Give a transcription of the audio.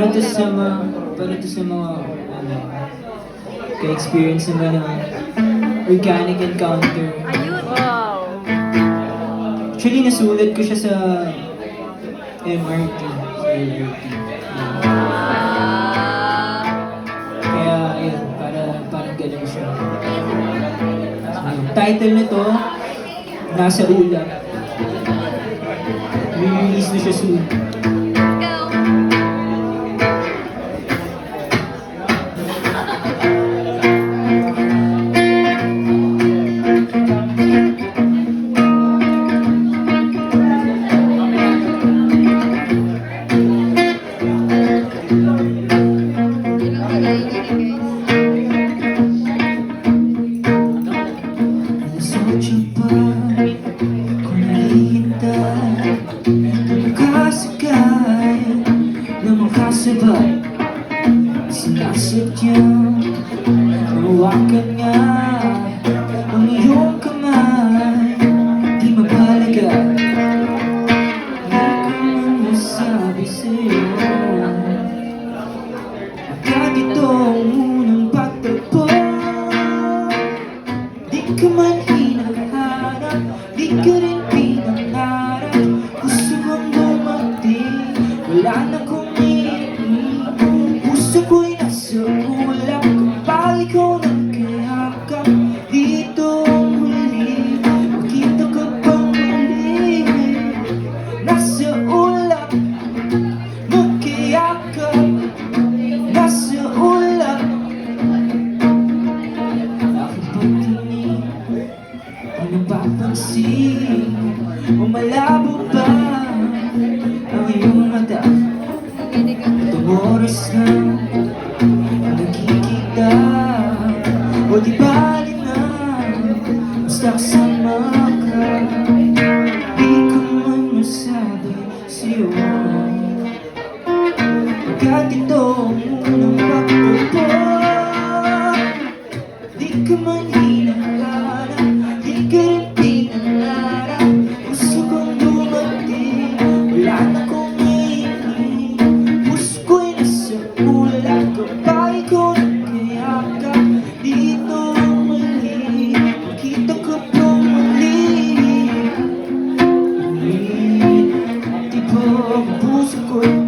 para to sa mga, ka-experience naman ng organic encounter. Ayun! Wow! Actually, nasulat ko siya sa MRT, sa LRT. Kaya, ayun, parang ganun siya. Yung title nito, Nasa Ulap. Release na siya soon. Sabay, sinasadya, hawakan nga ang iyong kamay, di mapalaga, hindi ko masabi sa'yo. Agad itong unang pagtagpo, di ka man hinahanap, di ka rin pinangarap, gusto kong dumating, wala na kong puso ko'y nasa ulap kapag ikaw nagkayakap dito muli. Makita ka pang muli, nasa ulap magkayakap, nasa ulap. Aking pagtingin, ano papansin, o malabo ba ang iyong mata? Itong oras na nagkikita, o di bali na basta kasama ka. Di ko man masabi sa'yo, agad itong unang pagpupo. Di ka man hinahanap, di ka rin pinangarap, gusto kong dumating, wala na kong kapag ikaw nagkayakap dito muli. Makita ko po muli. Di ba ang puso ko'y